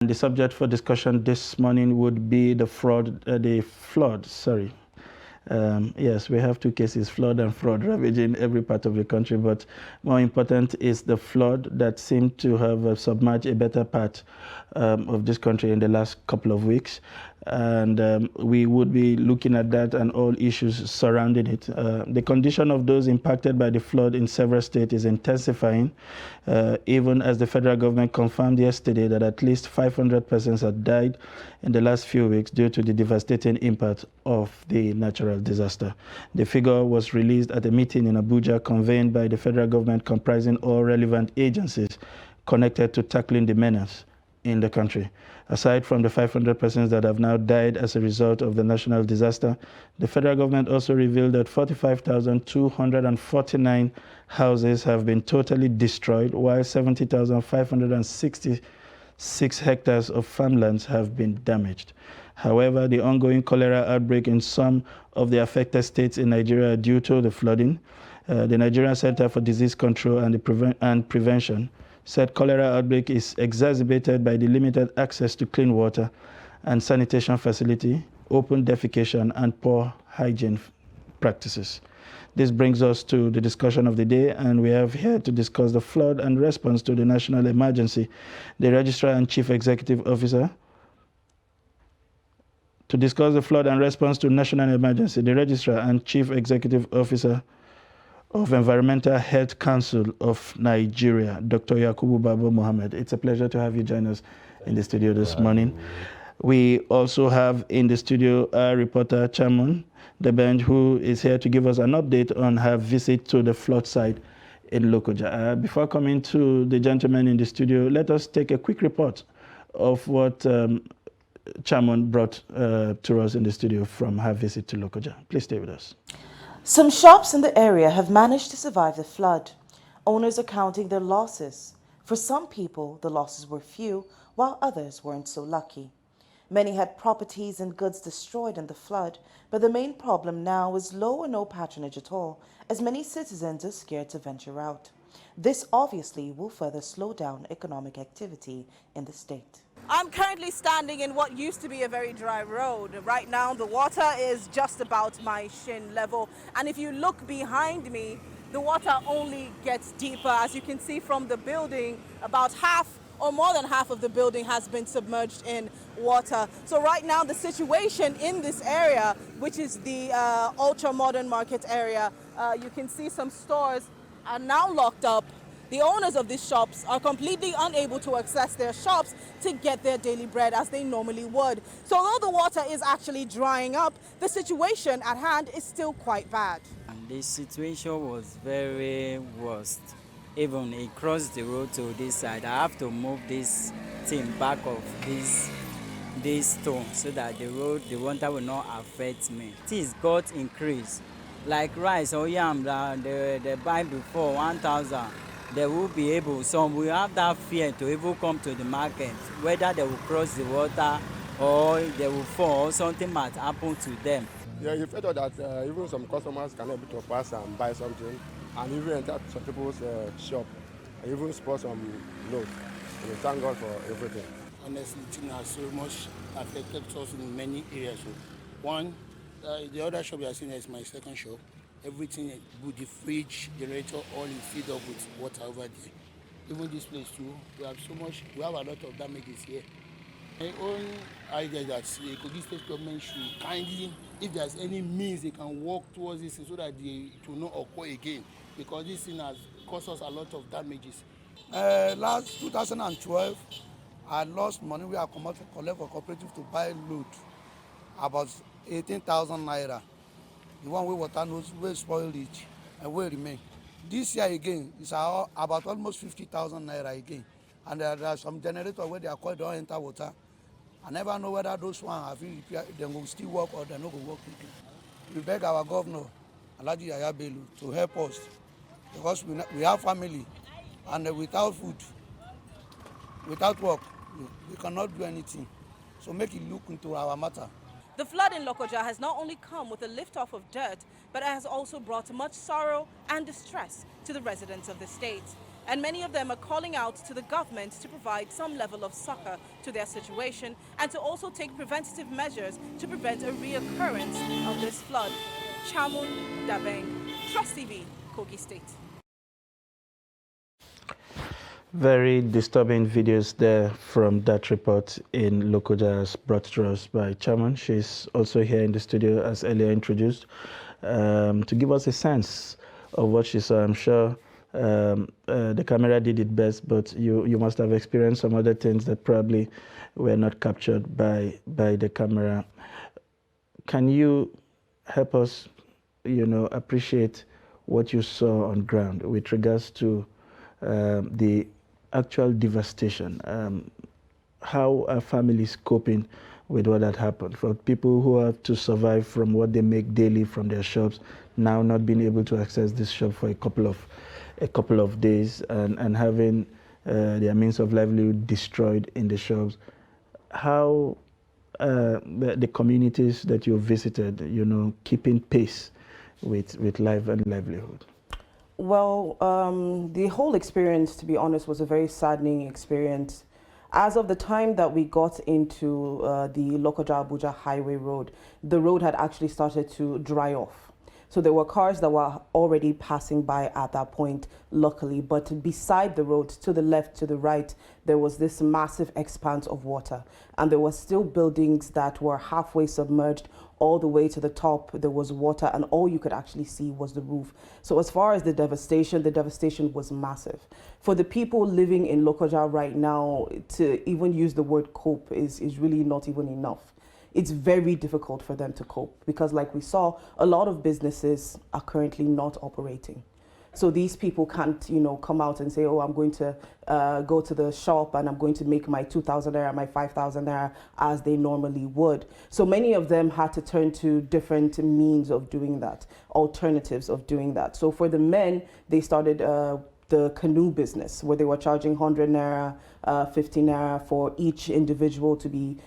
The subject for discussion this morning would be the flood. Sorry. Yes, we have two cases, flood and fraud, ravaging every part of the country. But more important is the flood that seemed to have submerged a better part of this country in the last couple of weeks. And we would be looking at that and all issues surrounding it. The condition of those impacted by the flood in several states is intensifying, even as the federal government confirmed yesterday that at least 500 persons had died in the last few weeks due to the devastating impact of the natural disaster. The figure was released at a meeting in Abuja convened by the federal government, comprising all relevant agencies connected to tackling the menace in the country. Aside from the 500 persons that have now died as a result of the national disaster, the federal government also revealed that 45,249 houses have been totally destroyed, while 70,566 hectares of farmlands have been damaged. However, the ongoing cholera outbreak in some of the affected states in Nigeria due to the flooding, the Nigerian Center for Disease Control and Prevention said cholera outbreak is exacerbated by the limited access to clean water and sanitation facility, open defecation, and poor hygiene practices. This brings us to the discussion of the day, and we have here to discuss the flood and response to the national emergency, the Registrar and Chief Executive Officer. To discuss the flood and response to national emergency, the Registrar and Chief Executive Officer of Environmental Health Council of Nigeria, Dr. Yakubu Babo Mohammed. It's a pleasure to have you join us in the studio this morning. We also have in the studio our reporter, Chairman DAYBREAK, who is here to give us an update on her visit to the flood site in Lokoja. Before coming to the gentleman in the studio, let us take a quick report of what Chairman brought to us in the studio from her visit to Lokoja. Please stay with us. Some shops in the area have managed to survive the flood. Owners are counting their losses. For some people, the losses were few, while others weren't so lucky. Many had properties and goods destroyed in the flood, but the main problem now is low or no patronage at all, as many citizens are scared to venture out. This obviously will further slow down economic activity in the state. I'm currently standing in what used to be a very dry road. Right now, the water is just about my shin level. And if you look behind me, the water only gets deeper. As you can see from the building, about half or more than half of the building has been submerged in water. So right now, the situation in this area, which is the ultra-modern market area, you can see some stores are now locked up. The owners of these shops are completely unable to access their shops to get their daily bread as they normally would. So although the water is actually drying up, the situation at hand is still quite bad. The situation was very worst. Even it crossed the road to this side. I have to move this thing back of this stone so that the water will not affect me. Things got increased. Like rice or yam, they buy before 1,000. They will be able, some will have that fear to even come to the market, whether they will cross the water or they will fall or something might happen to them. Yeah, you felt that even some customers can able to pass and buy something and even enter some people's shop and even spot some load. We thank God for everything. Honestly, it has so much affected us in many areas. One, the other shop you are seeing is my second shop. Everything with the fridge, generator, all is filled up with water over there. Even this place too, we have a lot of damages here. My own idea that the Kogi State government should kindly, if there's any means they can work towards this so that it will not occur again, because this thing has caused us a lot of damages. Last 2012, I lost money. We are collect for cooperative to buy load, about 18,000 naira. The one way water knows will spoil it and will remain. This year again is about almost 50,000 naira again. And there are some generators where they are called don't enter water. I never know whether those ones have been repaired, they will still work or they not going to work quickly. We beg our governor, Alhaji Yaya Bello, to help us because we have family and without food, without work, we cannot do anything. So make it look into our matter. The flood in Lokoja has not only come with a lift-off of dirt, but it has also brought much sorrow and distress to the residents of the state. And many of them are calling out to the government to provide some level of succor to their situation and to also take preventative measures to prevent a reoccurrence of this flood. Chamun Dabeng, Trust TV, Kogi State. Very disturbing videos there from that report in Lokoja, as brought to us by Chairman. She's also here in the studio, as earlier introduced, to give us a sense of what she saw. I'm sure the camera did it best, but you must have experienced some other things that probably were not captured by the camera. Can you help us, appreciate what you saw on ground with regards to the actual devastation? How are families coping with what had happened? For people who have to survive from what they make daily from their shops, now not being able to access this shop for a couple of days, and having their means of livelihood destroyed in the shops. How the communities that you visited, keeping pace with life and livelihood? Well, the whole experience, to be honest, was a very saddening experience. As of the time that we got into the Lokoja-Abuja Highway Road, the road had actually started to dry off. So there were cars that were already passing by at that point, luckily. But beside the road, to the left, to the right, there was this massive expanse of water. And there were still buildings that were halfway submerged. All the way to the top, there was water, and all you could actually see was the roof. So as far as the devastation was massive. For the people living in Lokoja right now, to even use the word cope is really not even enough. It's very difficult for them to cope because, like we saw, a lot of businesses are currently not operating. So these people can't, come out and say, oh, I'm going to go to the shop and I'm going to make my 2,000 naira, my 5,000 naira as they normally would. So many of them had to turn to different means of doing that, alternatives of doing that. So for the men, they started the canoe business where they were charging 100 naira, 50 naira for each individual to be,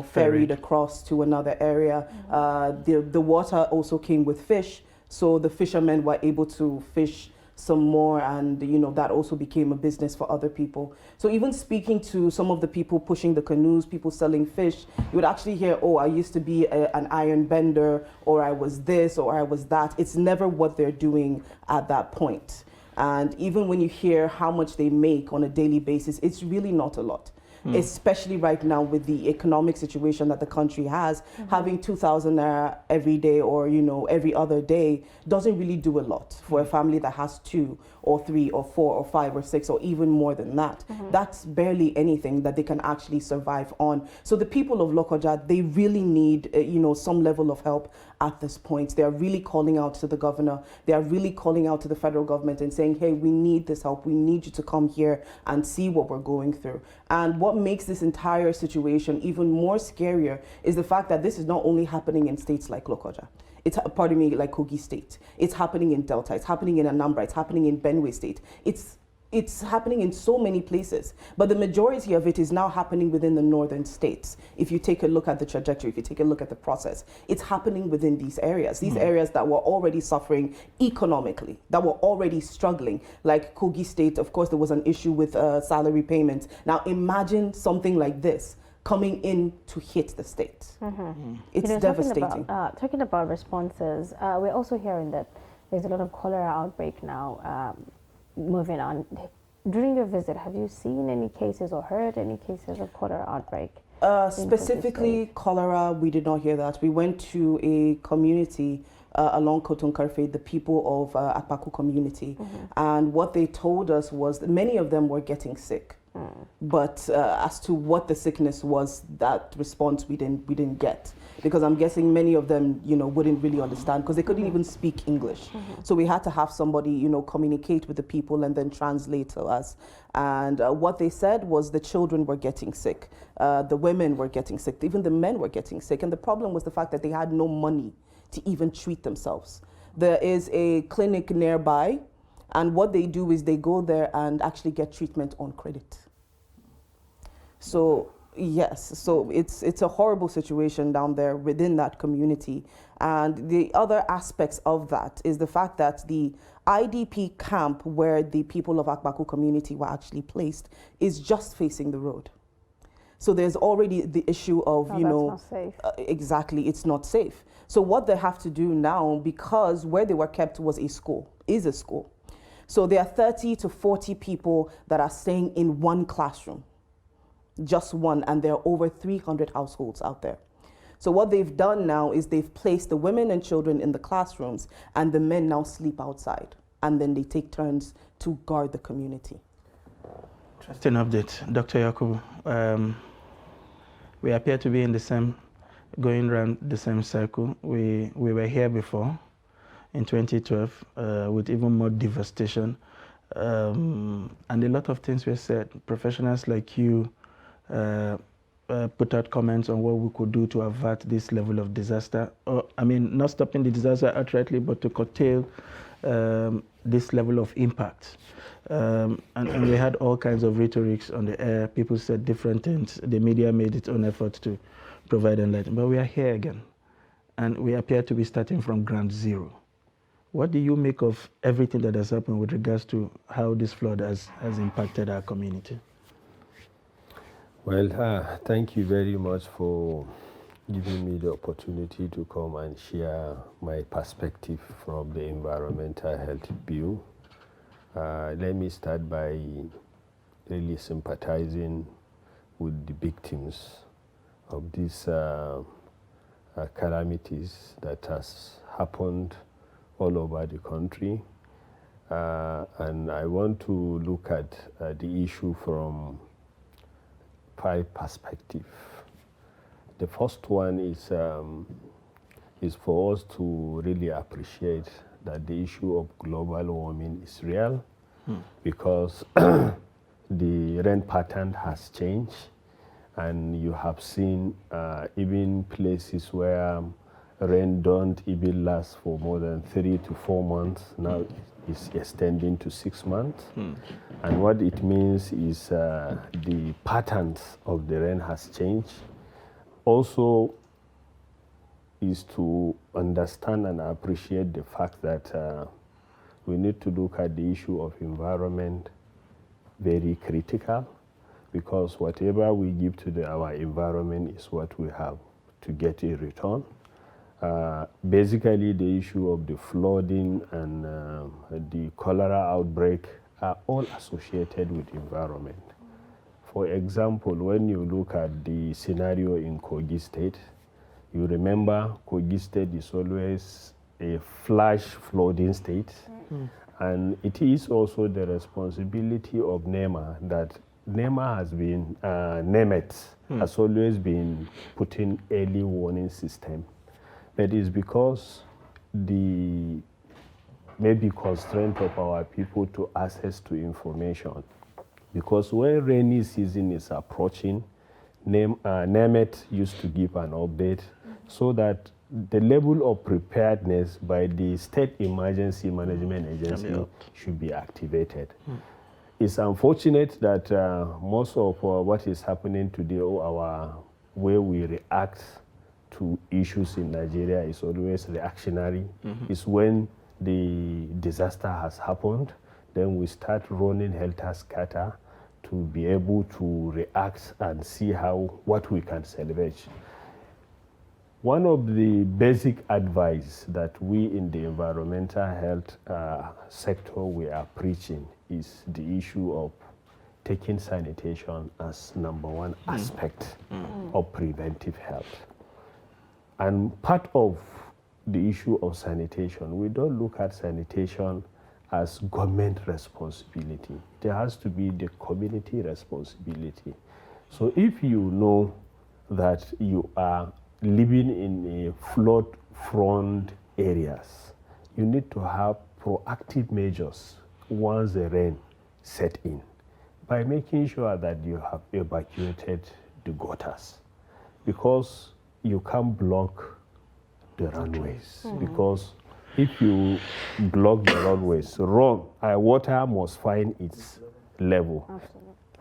ferried across to another area. The water also came with fish. So the fishermen were able to fish some more, and that also became a business for other people. So even speaking to some of the people pushing the canoes, people selling fish, you would actually hear, oh, I used to be an iron bender, or I was this, or I was that. It's never what they're doing at that point. And even when you hear how much they make on a daily basis, it's really not a lot. Especially right now with the economic situation that the country has, having 2,000 naira every day or, every other day doesn't really do a lot for a family that has 2 or 3 or 4 or 5 or 6 or even more than that. That's barely anything that they can actually survive on. So the people of Lokoja, they really need, some level of help at this point. They are really calling out to the governor. They are really calling out to the federal government and saying, hey, we need this help. We need you to come here and see what we're going through. And what makes this entire situation even more scarier is the fact that this is not only happening in states like Lokoja. Like Kogi State. It's happening in Delta. It's happening in Anambra. It's happening in Benue State. It's happening in so many places, but the majority of it is now happening within the northern states. If you take a look at the trajectory, if you take a look at the process, it's happening within these areas areas that were already suffering economically, that were already struggling. Like Kogi State, of course, there was an issue with salary payments. Now imagine something like this coming in to hit the state. It's devastating. Talking about responses, we're also hearing that there's a lot of cholera outbreak now. Moving on, during your visit, have you seen any cases or heard any cases of cholera outbreak? Specifically cholera, we did not hear that. We went to a community along Kotun Karfe, the people of Akpaku community, and what they told us was that many of them were getting sick. But as to what the sickness was, that response we didn't get, because I'm guessing many of them wouldn't really understand because they couldn't even speak English. So we had to have somebody communicate with the people and then translate to us. And what they said was the children were getting sick, the women were getting sick, even the men were getting sick. And the problem was the fact that they had no money to even treat themselves. There is a clinic nearby, and what they do is they go there and actually get treatment on credit. So Yes, so it's a horrible situation down there within that community. And the other aspects of that is the fact that the IDP camp where the people of Akbaku community were actually placed is just facing the road. So there's already the issue of, Oh, you that's know, not safe. exactly, it's not safe. So what they have to do now, because where they were kept was a school, is a school. So there are 30 to 40 people that are staying in one classroom, just one, and there are over 300 households out there. So what they've done now is they've placed the women and children in the classrooms, and the men now sleep outside, and then they take turns to guard the community. Interesting update, Dr. Yakubu. We appear to be in the same, going around the same circle. We were here before in 2012 with even more devastation. And a lot of things were said. Professionals like you put out comments on what we could do to avert this level of disaster. I mean, not stopping the disaster outrightly, but to curtail this level of impact. And we had all kinds of rhetorics on the air. People said different things. The media made its own effort to provide enlightenment. But we are here again, and we appear to be starting from ground zero. What do you make of everything that has happened with regards to how this flood has impacted our community? Well, thank you very much for giving me the opportunity to come and share my perspective from the environmental health view. Let me start by really sympathizing with the victims of these calamities that has happened all over the country. And I want to look at the issue from 5 perspectives. The first one is for us to really appreciate that the issue of global warming is real, because the rain pattern has changed, and you have seen even places where rain don't even last for more than 3 to 4 months, now it's extending to 6 months. And what it means is the patterns of the rain has changed. Also is to understand and appreciate the fact that we need to look at the issue of environment very critical, because whatever we give to our environment is what we have to get in return. Basically, the issue of the flooding and the cholera outbreak are all associated with environment. For example, when you look at the scenario in Kogi State, you remember Kogi State is always a flash flooding state, and it is also the responsibility of NEMA that NEMA has been, NEMET has always been putting early warning system. That is because the maybe constraint of our people to access to information. Because when rainy season is approaching, NEMET used to give an update so that the level of preparedness by the State Emergency Management Agency should be activated. It's unfortunate that most of what is happening today, or our way we react to issues in Nigeria is always reactionary. It's when the disaster has happened, then we start running helter-skelter to be able to react and see what we can salvage. One of the basic advice that we in the environmental health sector we are preaching is the issue of taking sanitation as #1 aspect of preventive health. And part of the issue of sanitation, we don't look at sanitation as government responsibility. There has to be the community responsibility. So if you know that you are living in a flood-prone areas, you need to have proactive measures once the rain set in, by making sure that you have evacuated the gutters, because you can't block the runways. Because if you block the runways, water must find its level.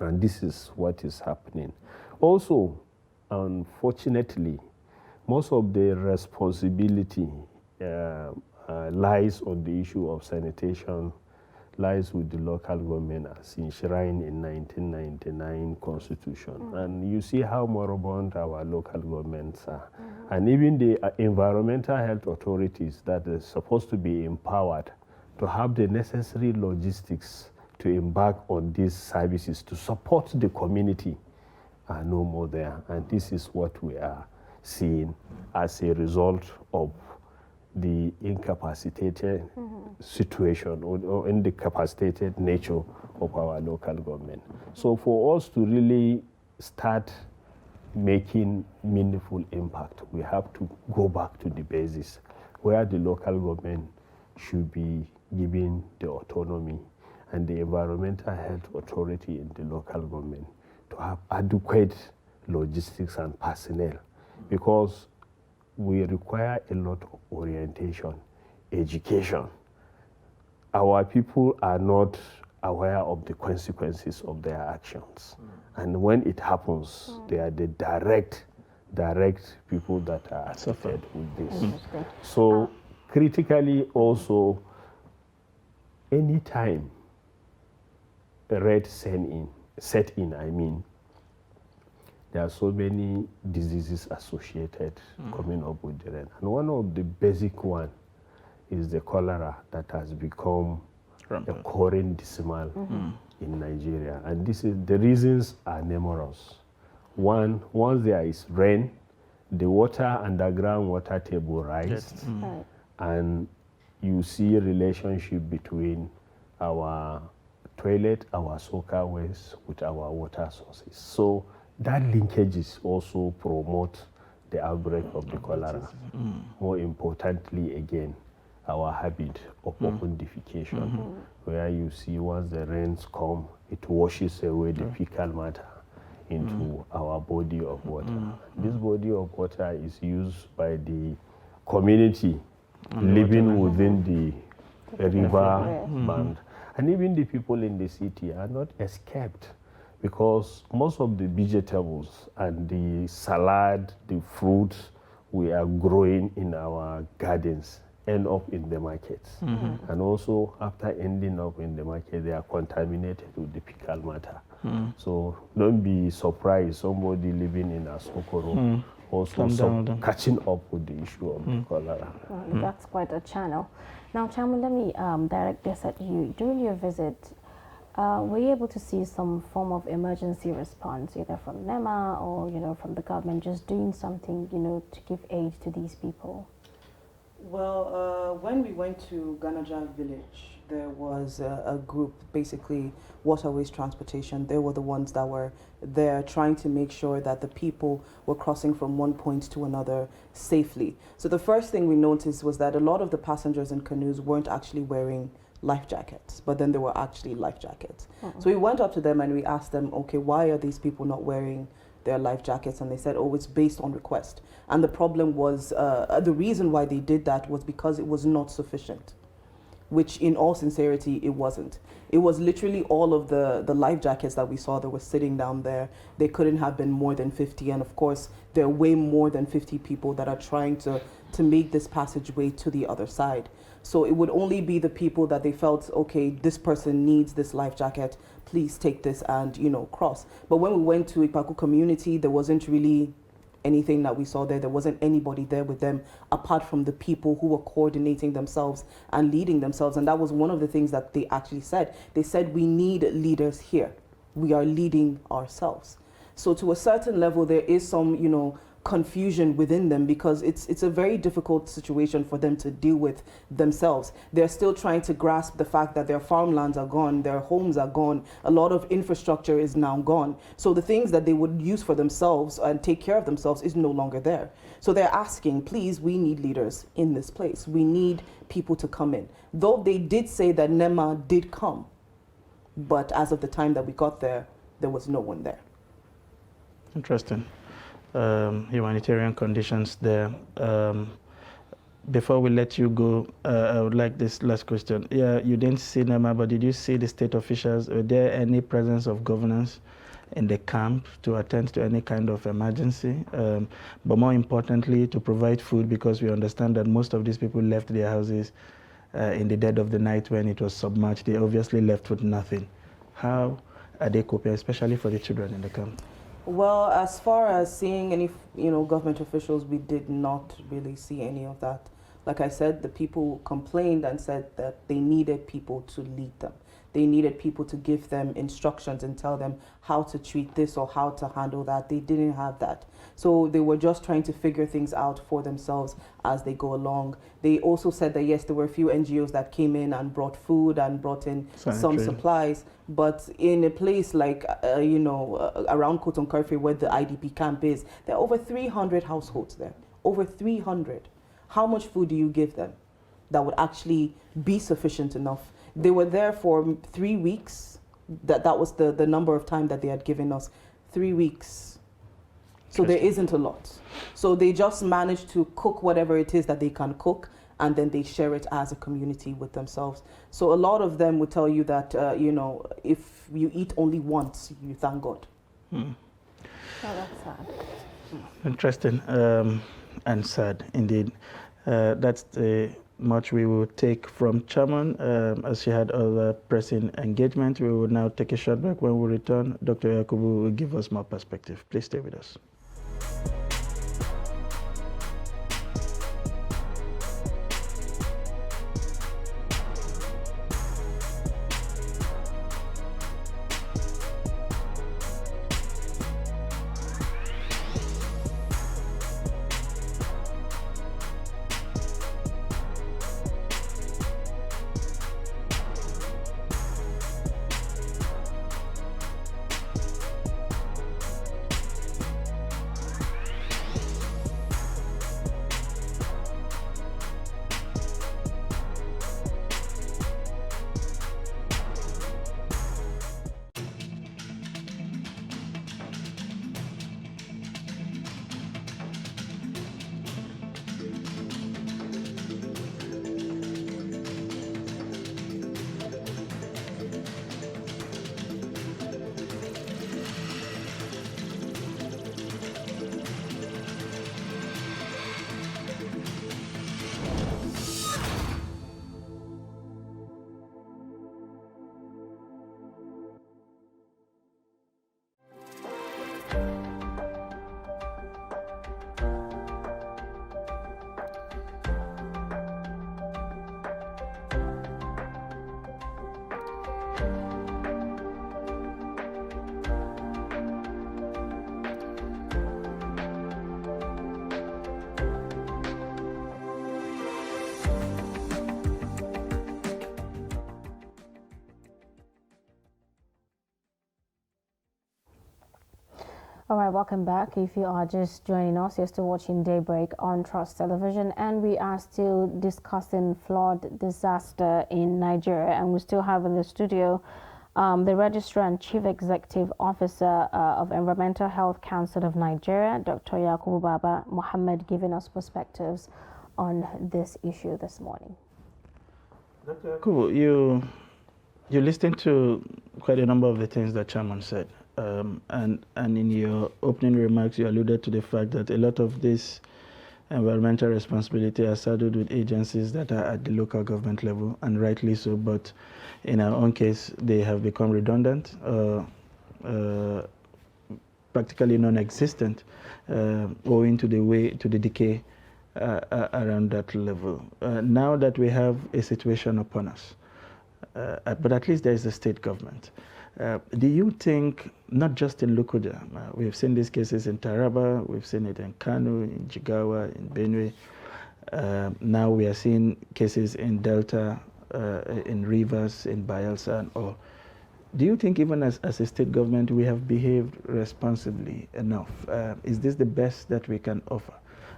And this is what is happening. Also, unfortunately, most of the responsibility lies on the issue of sanitation, lies with the local government as enshrined in 1999 Constitution. And you see how moribund our local governments are. And even the environmental health authorities that are supposed to be empowered to have the necessary logistics to embark on these services to support the community are no more there. And this is what we are seeing as a result of the incapacitated situation or incapacitated nature of our local government. So for us to really start making meaningful impact, we have to go back to the basis where the local government should be given the autonomy and the environmental health authority in the local government to have adequate logistics and personnel, because we require a lot of orientation, education. Our people are not aware of the consequences of their actions. And when it happens, they are the direct people that are affected with this. So critically also, anytime a red set in, there are so many diseases associated coming up with the rain. And one of the basic one is the cholera that has become a current decimal in Nigeria. And the reasons are numerous. One, once there is rain, the underground water table rises, and you see a relationship between our toilet, our soaker waste with our water sources. So that linkages also promote the outbreak of the cholera. More importantly, again, our habit of open defecation, where you see once the rains come, it washes away the fecal matter into our body of water. This body of water is used by the community living within the river band. And even the people in the city are not escaped, because most of the vegetables and the salad, the fruits we are growing in our gardens end up in the markets. And also after ending up in the market, they are contaminated with the fecal matter. So don't be surprised somebody living in Asokoro also catching up with the issue of the cholera. That's quite a channel. Now, Chairman, let me direct this at you. During your visit, were you able to see some form of emergency response, either from NEMA or from the government, just doing something to give aid to these people? Well, when we went to Ganaja village, there was a group, basically Waterways Transportation. They were the ones that were there trying to make sure that the people were crossing from one point to another safely. So the first thing we noticed was that a lot of the passengers in canoes weren't actually wearing life jackets, but then there were actually life jackets. So we went up to them and we asked them, okay, why are these people not wearing their life jackets? And they said, oh, it's based on request. And the problem was, the reason why they did that was because it was not sufficient, which in all sincerity, it wasn't. It was literally all of the life jackets that we saw that were sitting down there. They couldn't have been more than 50. And of course, there are way more than 50 people that are trying to make this passageway to the other side. So it would only be the people that they felt, okay, this person needs this life jacket, please take this and, cross. But when we went to Ipaku community, there wasn't really anything that we saw there. There wasn't anybody there with them apart from the people who were coordinating themselves and leading themselves. And that was one of the things that they actually said. They said, we need leaders here. We are leading ourselves. So to a certain level, there is some, confusion within them, because it's a very difficult situation for them to deal with themselves. They're still trying to grasp the fact that their farmlands are gone, their homes are gone, a lot of infrastructure is now gone. So the things that they would use for themselves and take care of themselves is no longer there. So they're asking, please, we need leaders in this place. We need people to come in. Though they did say that NEMA did come, but as of the time that we got there, there was no one there. Interesting. Humanitarian conditions there. Before we let you go, I would like this last question. Yeah, you didn't see NEMA, but did you see the state officials? Were there any presence of governors in the camp to attend to any kind of emergency, but more importantly to provide food, because we understand that most of these people left their houses in the dead of the night when it was submerged. They obviously left with nothing. How are they coping, especially for the children in the camp? Well, as far as seeing any, government officials, we did not really see any of that. Like I said, the people complained and said that they needed people to lead them. They needed people to give them instructions and tell them how to treat this or how to handle that. They didn't have that. So they were just trying to figure things out for themselves as they go along. They also said that, yes, there were a few NGOs that came in and brought food and brought in some supplies. But in a place like, around Koton Karfe, where the IDP camp is, there are over 300 households there. Over 300. How much food do you give them that would actually be sufficient enough? They were there for 3 weeks. That was the number of time that they had given us. 3 weeks. So there isn't a lot. So they just managed to cook whatever it is that they can cook, and then they share it as a community with themselves. So a lot of them would tell you that, if you eat only once, you thank God. Oh, that's sad. Interesting and sad indeed. That's the much we will take from Chairman, as she had other pressing engagement. We will now take a short break. When we return, Dr. Yakubu will give us more perspective. Please stay with us. All right, welcome back. If you are just joining us, you're still watching Daybreak on Trust Television, and we are still discussing flood disaster in Nigeria, and we still have in the studio the Registrar and Chief Executive Officer of Environmental Health Council of Nigeria, Dr. Yakubu Baba Mohammed, giving us perspectives on this issue this morning. Dr. Yakubu, you listened to quite a number of the things that Chairman said. And in your opening remarks, you alluded to the fact that a lot of this environmental responsibility are saddled with agencies that are at the local government level, and rightly so. But in our own case, they have become redundant, practically non-existent, owing to the decay around that level. Now that we have a situation upon us, but at least there is a state government. Do you think, not just in Lokoja, we've seen these cases in Taraba, we've seen it in Kano, in Jigawa, in Benue, now we are seeing cases in Delta, in Rivers, in Bayelsa and all. Do you think even as a state government we have behaved responsibly enough? Is this the best that we can offer?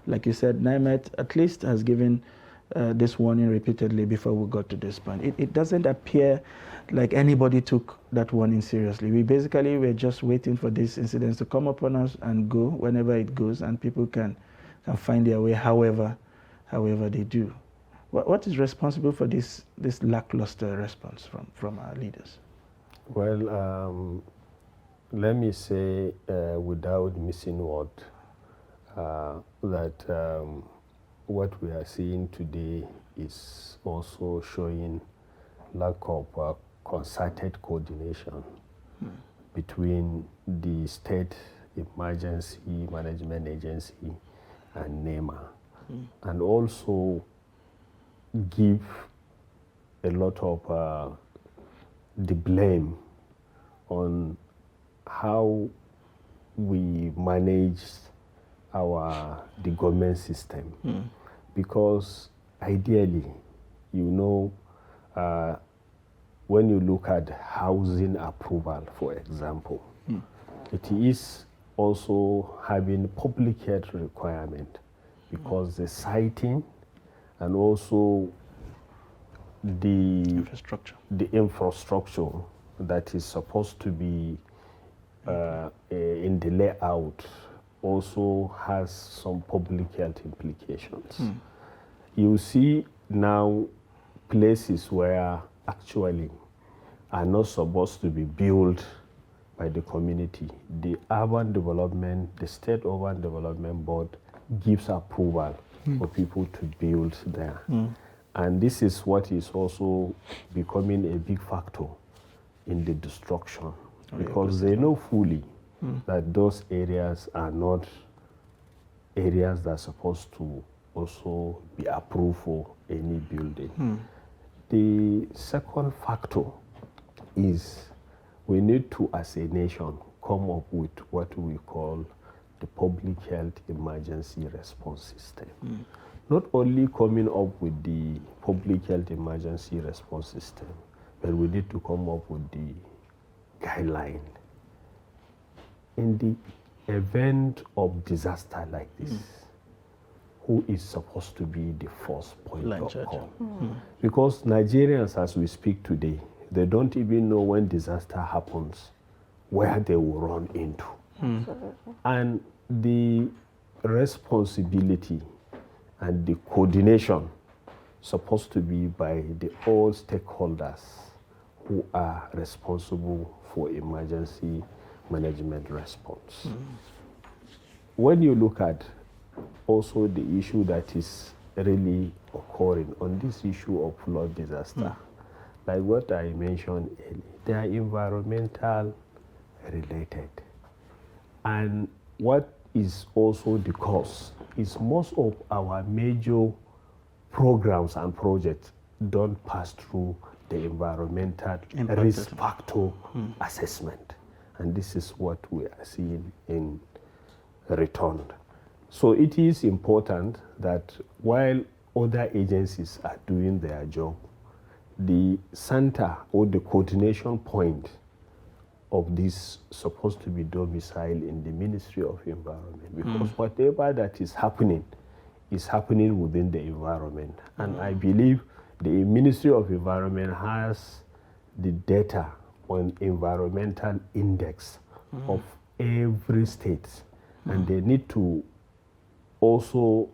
Like you said, NIMET at least has given this warning repeatedly before we got to this point. It doesn't appear like anybody took that warning seriously. We're just waiting for these incidents to come upon us and go whenever it goes, and people can find their way however they do. What is responsible for this lackluster response from our leaders? Well, let me say without missing word that what we are seeing today is also showing lack of concerted coordination between the State Emergency Management Agency and NEMA, and also give a lot of the blame on how we manage the government system, because ideally, you know, when you look at housing approval, for example, it is also having public health requirement, because the siting and also the infrastructure that is supposed to be in the layout also has some public health implications. You see now places where actually are not supposed to be built by the community. The urban development, the State Urban Development Board gives approval for people to build there. And this is what is also becoming a big factor in the destruction, because they know fully that those areas are not areas that are supposed to also be approved for any building. The second factor is we need to, as a nation, come up with what we call the public health emergency response system. Not only coming up with the public health emergency response system, but we need to come up with the guideline. In the event of disaster like this, who is supposed to be the first point of call? Because Nigerians, as we speak today, they don't even know when disaster happens, where they will run into. And the responsibility and the coordination supposed to be by the all stakeholders who are responsible for emergency management response. When you look at also the issue that is really occurring on this issue of flood disaster, like what I mentioned earlier, they are environmental related. And what is also the cause is most of our major programs and projects don't pass through the environmental risk factor assessment. And this is what we are seeing in return. So it is important that while other agencies are doing their job, the center or the coordination point of this supposed to be domiciled in the Ministry of Environment, because whatever that is happening within the environment. And I believe the Ministry of Environment has the data on environmental index of every state, and they need to also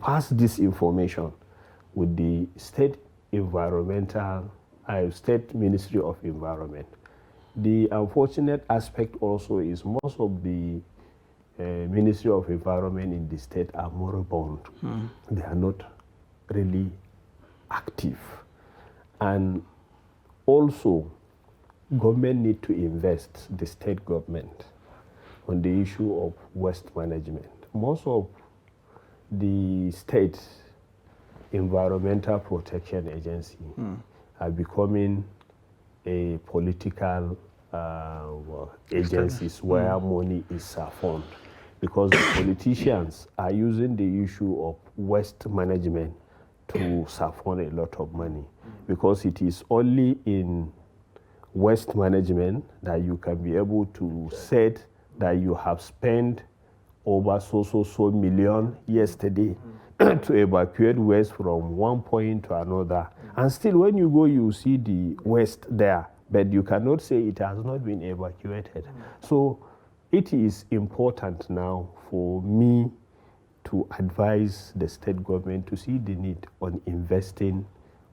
pass this information with the state State Ministry of Environment. The unfortunate aspect also is most of the Ministry of Environment in the state are moribund. They are not really active. And also, government need to invest, the state government, on the issue of waste management. Most of the state environmental protection agency are becoming a political agencies where money is siphoned, because the politicians are using the issue of waste management to siphon a lot of money, because it is only in waste management that you can be able to say that you have spent over so million yesterday to evacuate waste from one point to another. And still when you go, you see the waste there, but you cannot say it has not been evacuated. So it is important now for me to advise the state government to see the need on investing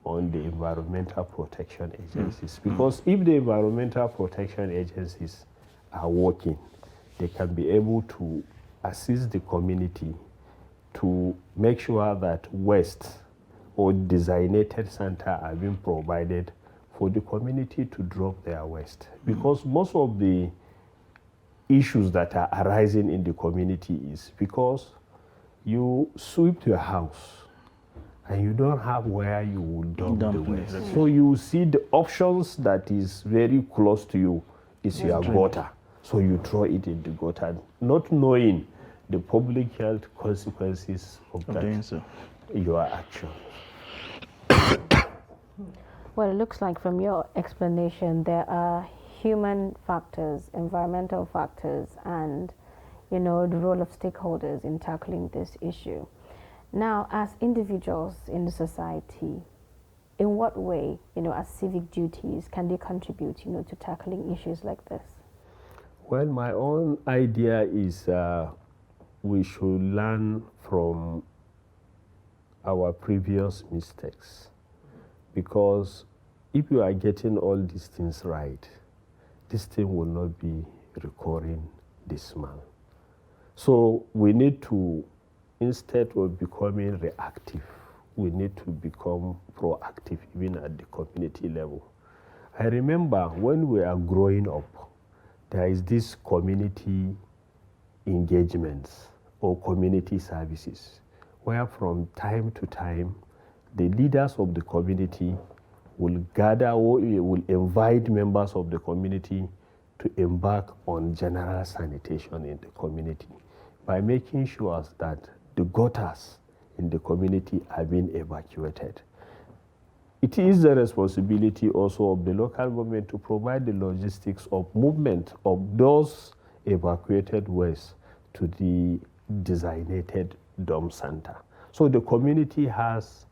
on the environmental protection agencies. Because if the environmental protection agencies are working, they can be able to assist the community to make sure that waste or designated center are being provided for the community to drop their waste. Because most of the issues that are arising in the community is because you sweep your house and you don't have where you will dump the waste. So you see the options that is very close to you is your gutter. So you throw it in the gutter, not knowing the public health consequences of that, your action. Well, it looks like from your explanation there are human factors, environmental factors, and the role of stakeholders in tackling this issue. Now, as individuals in the society, in what way, as civic duties, can they contribute, to tackling issues like this? Well, my own idea is we should learn from our previous mistakes, because if you are getting all these things right, this thing will not be recurring this month. So we need to, instead of becoming reactive, we need to become proactive even at the community level. I remember when we are growing up, there is this community engagements or community services, where from time to time, the leaders of the community will gather or will invite members of the community to embark on general sanitation in the community by making sure that the gutters in the community are being evacuated. It is the responsibility also of the local government to provide the logistics of movement of those evacuated waste to the designated dump center. So the community has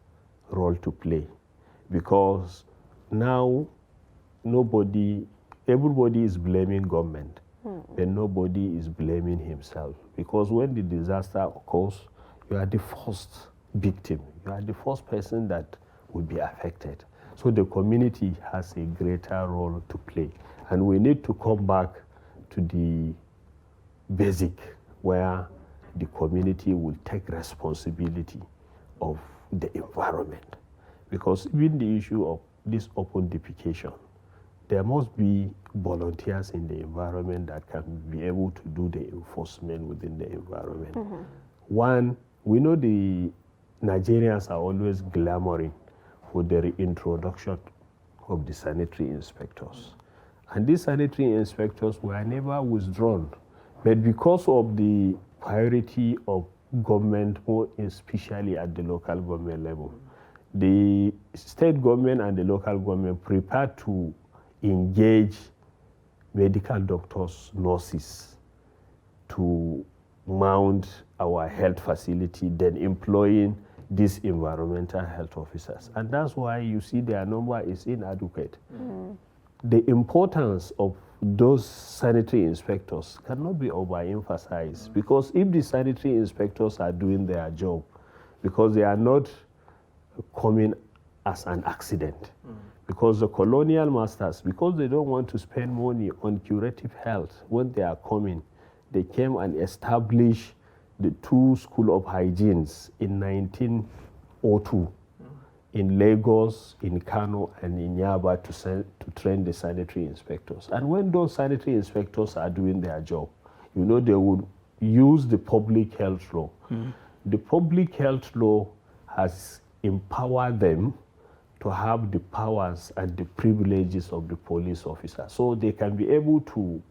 a role to play, because now everybody is blaming government, but nobody is blaming himself. Because when the disaster occurs, you are the first victim. You are the first person that will be affected. So the community has a greater role to play. And we need to come back to the basic, where the community will take responsibility of the environment. Because even the issue of this open defecation, there must be volunteers in the environment that can be able to do the enforcement within the environment. One, we know the Nigerians are always clamoring for the reintroduction of the sanitary inspectors. And these sanitary inspectors were never withdrawn. But because of the priority of government, more especially at the local government level, the state government and the local government prepared to engage medical doctors, nurses to mount our health facility, then employing these environmental health officers. And that's why you see their number is inadequate. The importance of those sanitary inspectors cannot be overemphasized, because if the sanitary inspectors are doing their job, because they are not coming as an accident, because the colonial masters, because they don't want to spend money on curative health, when they are coming, they came and established the 2 schools of hygienes in 1902 in Lagos, in Kano, and in Yaba to train the sanitary inspectors. And when those sanitary inspectors are doing their job, they would use the public health law. The public health law has empowered them to have the powers and the privileges of the police officer. So they can be able to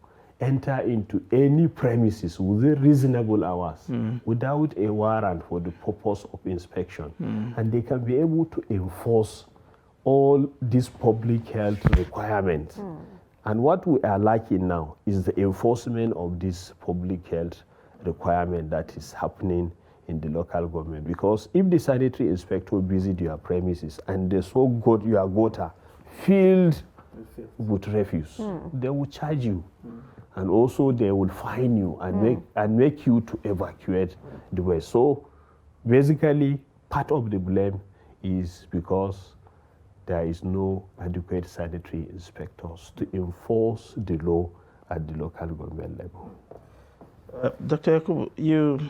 enter into any premises within reasonable hours without a warrant for the purpose of inspection. And they can be able to enforce all these public health requirements. And what we are lacking now is the enforcement of this public health requirement that is happening in the local government. Because if the sanitary inspector visit your premises and they saw your gutter filled with refuse, they will charge you. And also they will fine you and make you to evacuate the waste. So basically, part of the blame is because there is no adequate sanitary inspectors to enforce the law at the local government level. Dr. Yakubu,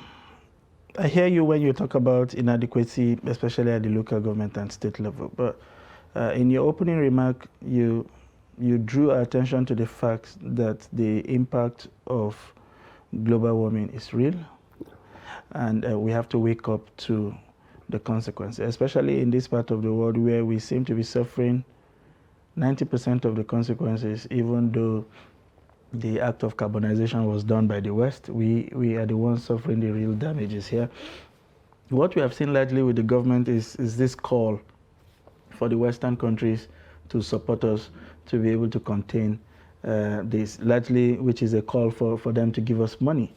I hear you when you talk about inadequacy, especially at the local government and state level. But in your opening remark, you drew attention to the fact that the impact of global warming is real, and we have to wake up to the consequences, especially in this part of the world where we seem to be suffering 90% of the consequences, even though the act of carbonization was done by the West. We are the ones suffering the real damages here. What we have seen largely with the government is this call for the Western countries to support us to be able to contain this, largely which is a call for them to give us money.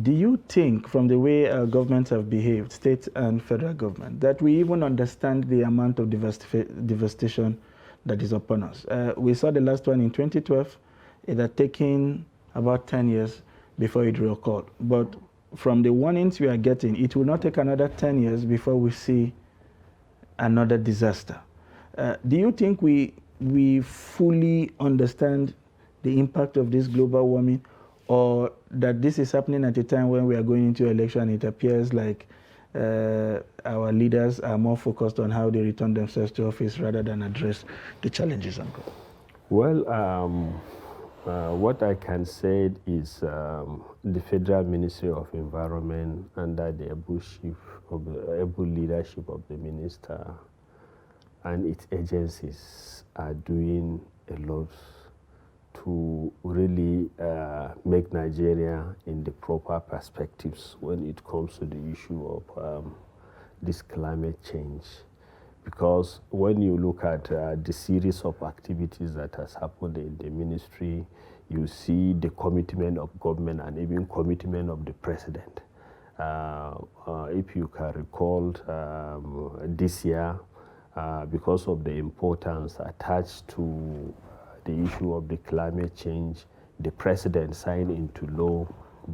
Do you think, from the way our governments have behaved, state and federal government, that we even understand the amount of devastation that is upon us? We saw the last one in 2012. It had taken about 10 years before it recalled. But from the warnings we are getting, it will not take another 10 years before we see another disaster. Do you think we fully understand the impact of this global warming, or that this is happening at a time when we are going into election? It appears like our leaders are more focused on how they return themselves to office rather than address the challenges. Well, what I can say is the Federal Ministry of Environment, under the able leadership of the minister and its agencies, are doing a lot to really make Nigeria in the proper perspectives when it comes to the issue of this climate change. Because when you look at the series of activities that has happened in the ministry, you see the commitment of government and even commitment of the president. If you can recall, this year, because of the importance attached to the issue of the climate change, the president signed into law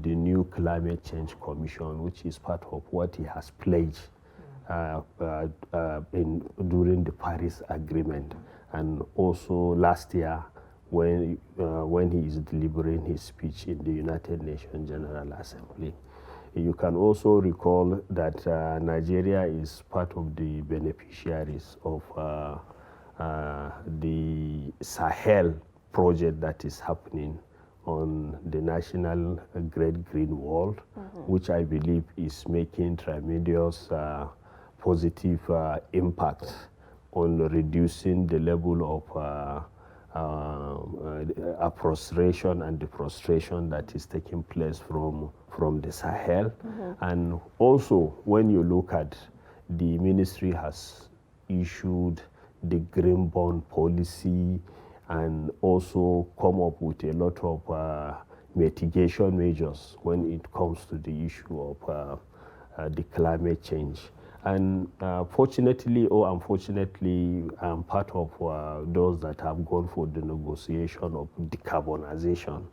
the new Climate Change Commission, which is part of what he has pledged during the Paris Agreement, and also last year when he is delivering his speech in the United Nations General Assembly. You can also recall that Nigeria is part of the beneficiaries of the Sahel project that is happening on the National Great Green Wall, which I believe is making tremendous positive impact on reducing the level of frustration and the frustration that is taking place from the Sahel. And also, when you look at, the ministry has issued the green bond policy and also come up with a lot of mitigation measures when it comes to the issue of the climate change. And fortunately or unfortunately, I'm part of those that have gone for the negotiation of decarbonization,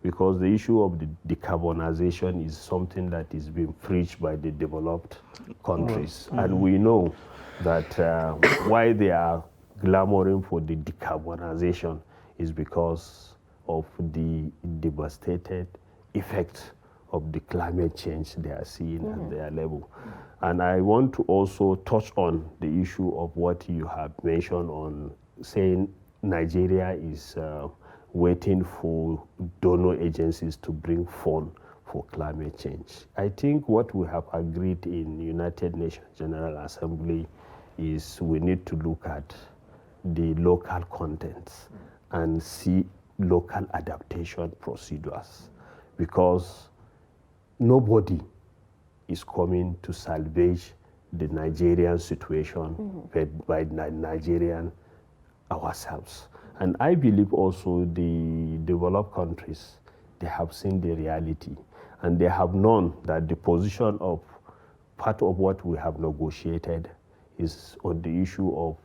because the issue of the decarbonization is something that is being preached by the developed countries. And we know that why they are clamoring for the decarbonization is because of the devastated effect of the climate change they are seeing at their level. And I want to also touch on the issue of what you have mentioned on saying Nigeria is waiting for donor agencies to bring funds for climate change. I think what we have agreed in United Nations General Assembly is we need to look at the local contents and see local adaptation procedures, because nobody is coming to salvage the Nigerian situation by Nigerian ourselves. And I believe also the developed countries, they have seen the reality, and they have known that the position of part of what we have negotiated is on the issue of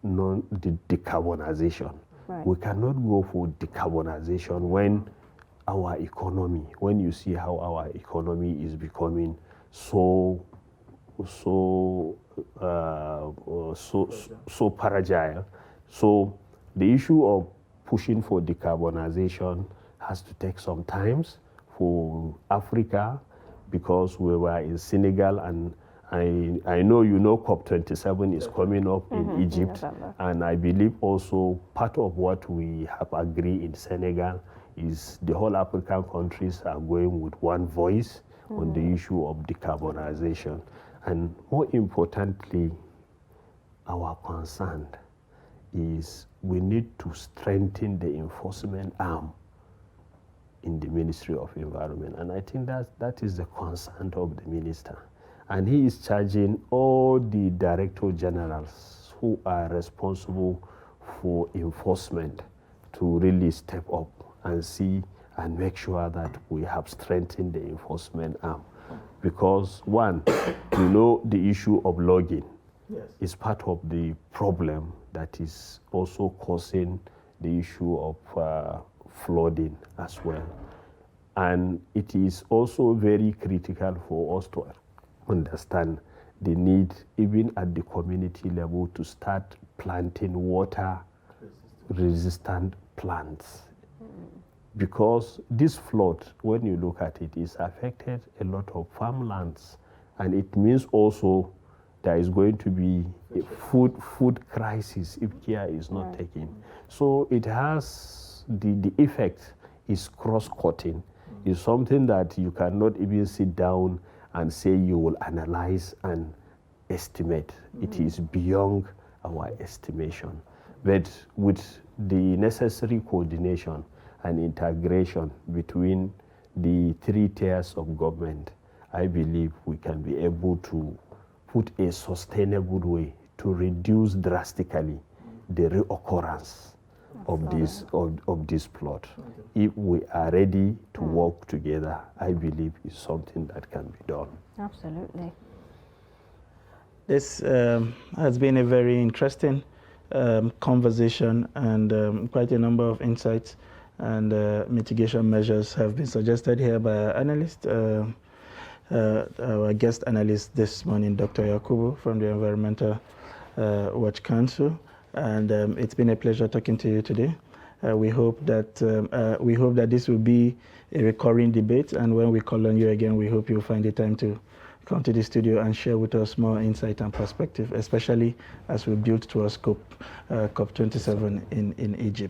decarbonization. Right. We cannot go for decarbonization when our economy, when you see how our economy is becoming so fragile. So the issue of pushing for decarbonization has to take some time for Africa, because we were in Senegal, and I know you know COP27 is coming up in Egypt, and I believe also part of what we have agreed in Senegal is the whole African countries are going with one voice on the issue of decarbonization. And more importantly, our concern is we need to strengthen the enforcement arm in the Ministry of Environment. And I think that is the concern of the minister. And he is charging all the director generals who are responsible for enforcement to really step up and see and make sure that we have strengthened the enforcement arm. Because one, the issue of logging is part of the problem that is also causing the issue of flooding as well. And it is also very critical for us to understand the need, even at the community level, to start planting water-resistant plants. Because this flood, when you look at it, is affected a lot of farmlands. And it means also there is going to be a food crisis if care is not taken. So it has, the effect is cross-cutting. It's something that you cannot even sit down and say you will analyze and estimate. It is beyond our estimation. But with the necessary coordination and integration between the three tiers of government, I believe we can be able to put a sustainable way to reduce drastically the reoccurrence of this plot. If we are ready to work together, I believe it's something that can be done. Absolutely. This has been a very interesting conversation, and quite a number of insights and mitigation measures have been suggested here by our analyst, our guest analyst this morning, Dr. Yakubu from the Environmental Watch Council. And it's been a pleasure talking to you today. We hope that this will be a recurring debate, and when we call on you again, we hope you'll find the time to come to the studio and share with us more insight and perspective, especially as we build towards COP27 in Egypt.